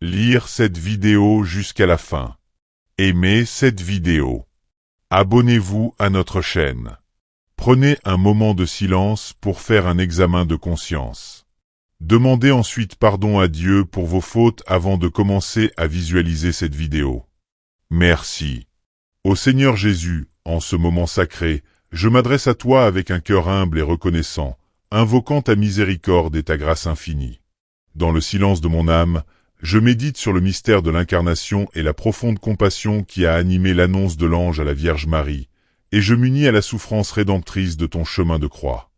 Lire cette vidéo jusqu'à la fin. Aimez cette vidéo. Abonnez-vous à notre chaîne. Prenez un moment de silence pour faire un examen de conscience. Demandez ensuite pardon à Dieu pour vos fautes avant de commencer à visualiser cette vidéo. Merci. Ô Seigneur Jésus, en ce moment sacré, je m'adresse à toi avec un cœur humble et reconnaissant, invoquant ta miséricorde et ta grâce infinie. Dans le silence de mon âme, je médite sur le mystère de l'incarnation et la profonde compassion qui a animé l'annonce de l'ange à la Vierge Marie, et je m'unis à la souffrance rédemptrice de ton chemin de croix.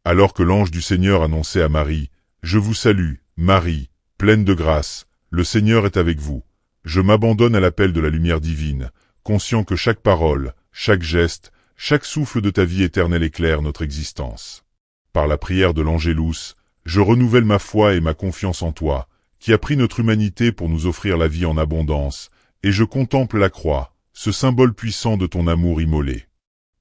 Alors que l'ange du Seigneur annonçait à Marie, « Je vous salue, Marie, pleine de grâce, le Seigneur est avec vous. Je m'abandonne à l'appel de la lumière divine, conscient que chaque parole, chaque geste, chaque souffle de ta vie éternelle éclaire notre existence. Par la prière de l'Angélus, je renouvelle ma foi et ma confiance en toi, qui a pris notre humanité pour nous offrir la vie en abondance, et je contemple la croix, ce symbole puissant de ton amour immolé.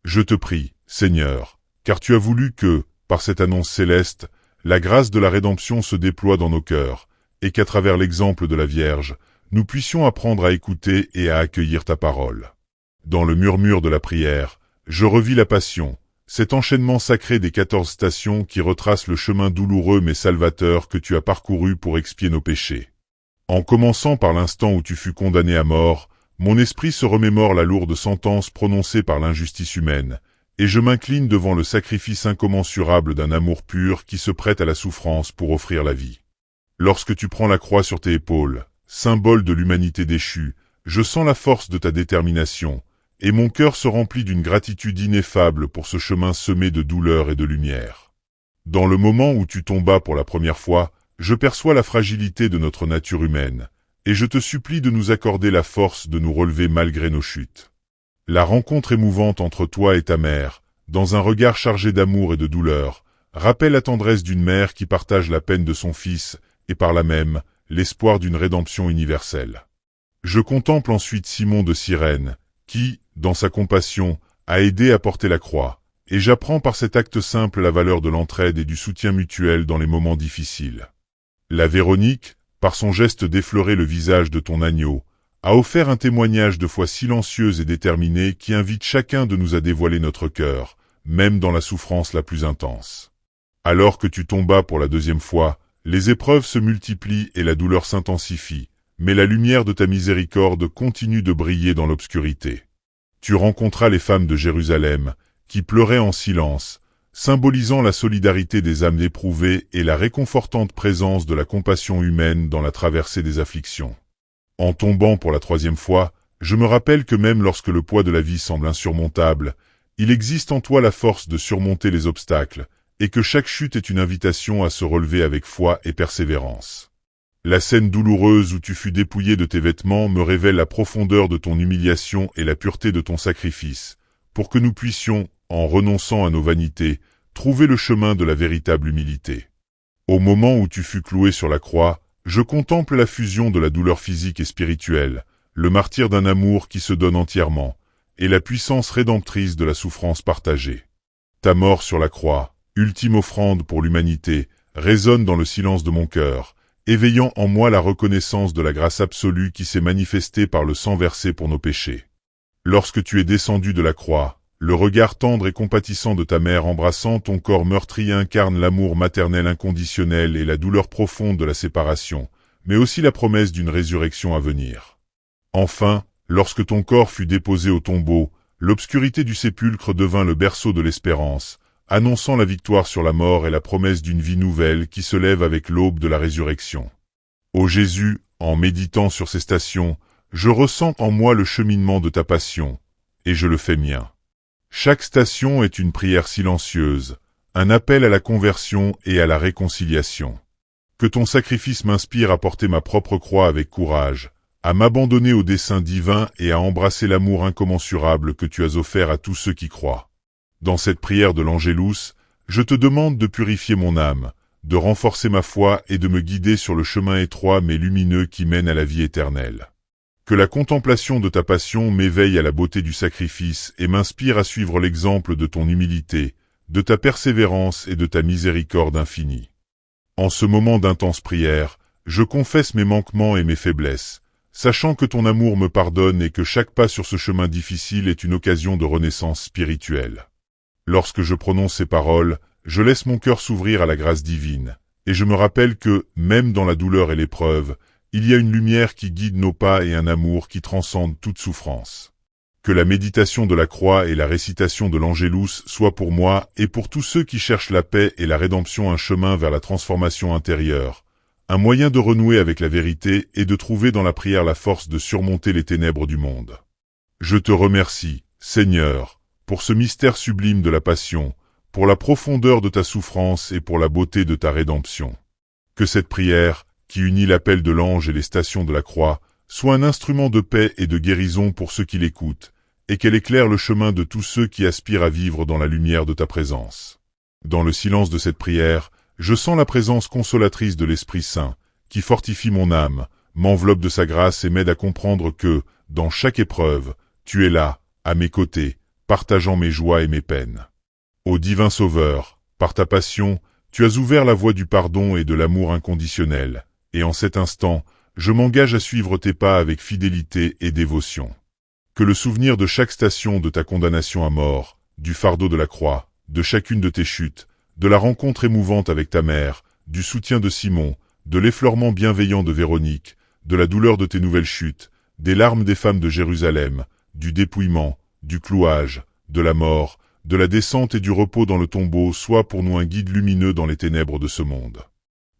Je te prie, Seigneur, car tu as voulu que, par cette annonce céleste, la grâce de la rédemption se déploie dans nos cœurs, et qu'à travers l'exemple de la Vierge, nous puissions apprendre à écouter et à accueillir ta parole. Dans le murmure de la prière, je revis la Passion, cet enchaînement sacré des 14 stations qui retrace le chemin douloureux mais salvateur que tu as parcouru pour expier nos péchés. En commençant par l'instant où tu fus condamné à mort, mon esprit se remémore la lourde sentence prononcée par l'injustice humaine, et je m'incline devant le sacrifice incommensurable d'un amour pur qui se prête à la souffrance pour offrir la vie. Lorsque tu prends la croix sur tes épaules, symbole de l'humanité déchue, je sens la force de ta détermination, et mon cœur se remplit d'une gratitude ineffable pour ce chemin semé de douleur et de lumière. Dans le moment où tu tombas pour la première fois, je perçois la fragilité de notre nature humaine, et je te supplie de nous accorder la force de nous relever malgré nos chutes. La rencontre émouvante entre toi et ta mère, dans un regard chargé d'amour et de douleur, rappelle la tendresse d'une mère qui partage la peine de son fils, et par là même, l'espoir d'une rédemption universelle. Je contemple ensuite Simon de Cyrène, qui, dans sa compassion, a aidé à porter la croix, et j'apprends par cet acte simple la valeur de l'entraide et du soutien mutuel dans les moments difficiles. La Véronique, par son geste d'effleurer le visage de ton agneau, a offert un témoignage de foi silencieuse et déterminée qui invite chacun de nous à dévoiler notre cœur, même dans la souffrance la plus intense. Alors que tu tombas pour la deuxième fois, les épreuves se multiplient et la douleur s'intensifie, mais la lumière de ta miséricorde continue de briller dans l'obscurité. Tu rencontras les femmes de Jérusalem, qui pleuraient en silence, symbolisant la solidarité des âmes éprouvées et la réconfortante présence de la compassion humaine dans la traversée des afflictions. En tombant pour la troisième fois, je me rappelle que même lorsque le poids de la vie semble insurmontable, il existe en toi la force de surmonter les obstacles, et que chaque chute est une invitation à se relever avec foi et persévérance. La scène douloureuse où tu fus dépouillé de tes vêtements me révèle la profondeur de ton humiliation et la pureté de ton sacrifice, pour que nous puissions, en renonçant à nos vanités, trouver le chemin de la véritable humilité. Au moment où tu fus cloué sur la croix, je contemple la fusion de la douleur physique et spirituelle, le martyre d'un amour qui se donne entièrement, et la puissance rédemptrice de la souffrance partagée. Ta mort sur la croix, ultime offrande pour l'humanité, résonne dans le silence de mon cœur, éveillant en moi la reconnaissance de la grâce absolue qui s'est manifestée par le sang versé pour nos péchés. Lorsque tu es descendu de la croix, le regard tendre et compatissant de ta mère embrassant ton corps meurtri incarne l'amour maternel inconditionnel et la douleur profonde de la séparation, mais aussi la promesse d'une résurrection à venir. Enfin, lorsque ton corps fut déposé au tombeau, l'obscurité du sépulcre devint le berceau de l'espérance, annonçant la victoire sur la mort et la promesse d'une vie nouvelle qui se lève avec l'aube de la résurrection. Ô Jésus, en méditant sur ces stations, je ressens en moi le cheminement de ta passion, et je le fais mien. Chaque station est une prière silencieuse, un appel à la conversion et à la réconciliation. Que ton sacrifice m'inspire à porter ma propre croix avec courage, à m'abandonner au dessein divin et à embrasser l'amour incommensurable que tu as offert à tous ceux qui croient. Dans cette prière de l'Angélus, je te demande de purifier mon âme, de renforcer ma foi et de me guider sur le chemin étroit mais lumineux qui mène à la vie éternelle. Que la contemplation de ta passion m'éveille à la beauté du sacrifice et m'inspire à suivre l'exemple de ton humilité, de ta persévérance et de ta miséricorde infinie. En ce moment d'intense prière, je confesse mes manquements et mes faiblesses, sachant que ton amour me pardonne et que chaque pas sur ce chemin difficile est une occasion de renaissance spirituelle. Lorsque je prononce ces paroles, je laisse mon cœur s'ouvrir à la grâce divine, et je me rappelle que, même dans la douleur et l'épreuve, il y a une lumière qui guide nos pas et un amour qui transcende toute souffrance. Que la méditation de la croix et la récitation de l'Angélus soient pour moi et pour tous ceux qui cherchent la paix et la rédemption un chemin vers la transformation intérieure, un moyen de renouer avec la vérité et de trouver dans la prière la force de surmonter les ténèbres du monde. Je te remercie, Seigneur, pour ce mystère sublime de la passion, pour la profondeur de ta souffrance et pour la beauté de ta rédemption. Que cette prière, qui unit l'appel de l'ange et les stations de la croix, soit un instrument de paix et de guérison pour ceux qui l'écoutent, et qu'elle éclaire le chemin de tous ceux qui aspirent à vivre dans la lumière de ta présence. Dans le silence de cette prière, je sens la présence consolatrice de l'Esprit Saint, qui fortifie mon âme, m'enveloppe de sa grâce et m'aide à comprendre que, dans chaque épreuve, tu es là, à mes côtés, partageant mes joies et mes peines. Ô divin Sauveur, par ta passion, tu as ouvert la voie du pardon et de l'amour inconditionnel, et en cet instant, je m'engage à suivre tes pas avec fidélité et dévotion. Que le souvenir de chaque station de ta condamnation à mort, du fardeau de la croix, de chacune de tes chutes, de la rencontre émouvante avec ta mère, du soutien de Simon, de l'effleurement bienveillant de Véronique, de la douleur de tes nouvelles chutes, des larmes des femmes de Jérusalem, du dépouillement, du clouage, de la mort, de la descente et du repos dans le tombeau soit pour nous un guide lumineux dans les ténèbres de ce monde.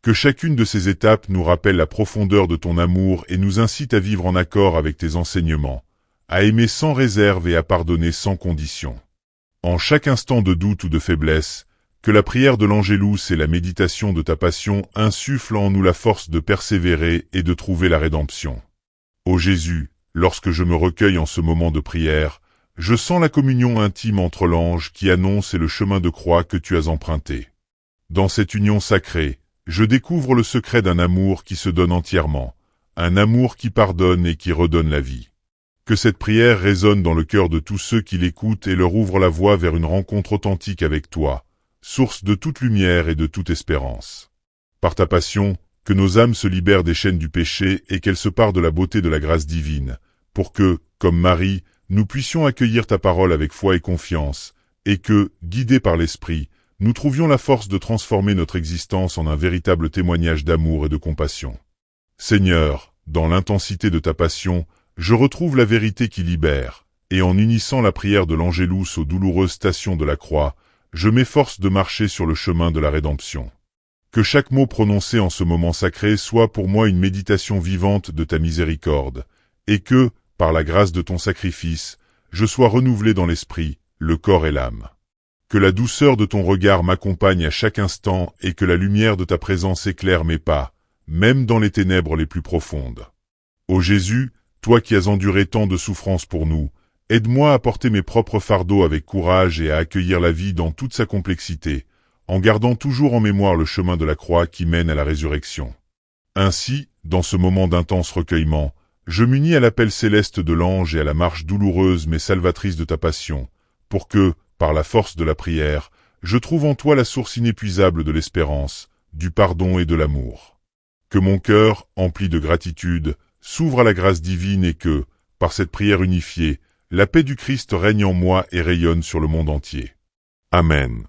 Que chacune de ces étapes nous rappelle la profondeur de ton amour et nous incite à vivre en accord avec tes enseignements, à aimer sans réserve et à pardonner sans condition. En chaque instant de doute ou de faiblesse, que la prière de l'Angélus et la méditation de ta passion insufflent en nous la force de persévérer et de trouver la rédemption. Ô Jésus, lorsque je me recueille en ce moment de prière, je sens la communion intime entre l'ange qui annonce et le chemin de croix que tu as emprunté. Dans cette union sacrée, je découvre le secret d'un amour qui se donne entièrement, un amour qui pardonne et qui redonne la vie. Que cette prière résonne dans le cœur de tous ceux qui l'écoutent et leur ouvre la voie vers une rencontre authentique avec toi, source de toute lumière et de toute espérance. Par ta passion, que nos âmes se libèrent des chaînes du péché et qu'elles se parent de la beauté de la grâce divine, pour que, comme Marie, nous puissions accueillir ta parole avec foi et confiance, et que, guidés par l'Esprit, nous trouvions la force de transformer notre existence en un véritable témoignage d'amour et de compassion. Seigneur, dans l'intensité de ta passion, je retrouve la vérité qui libère, et en unissant la prière de l'Angélus aux douloureuses stations de la croix, je m'efforce de marcher sur le chemin de la rédemption. Que chaque mot prononcé en ce moment sacré soit pour moi une méditation vivante de ta miséricorde, et que, par la grâce de ton sacrifice, je sois renouvelé dans l'esprit, le corps et l'âme. Que la douceur de ton regard m'accompagne à chaque instant et que la lumière de ta présence éclaire mes pas, même dans les ténèbres les plus profondes. Ô Jésus, toi qui as enduré tant de souffrances pour nous, aide-moi à porter mes propres fardeaux avec courage et à accueillir la vie dans toute sa complexité, en gardant toujours en mémoire le chemin de la croix qui mène à la résurrection. Ainsi, dans ce moment d'intense recueillement, je m'unis à l'appel céleste de l'ange et à la marche douloureuse mais salvatrice de ta passion, pour que, par la force de la prière, je trouve en toi la source inépuisable de l'espérance, du pardon et de l'amour. Que mon cœur, empli de gratitude, s'ouvre à la grâce divine et que, par cette prière unifiée, la paix du Christ règne en moi et rayonne sur le monde entier. Amen.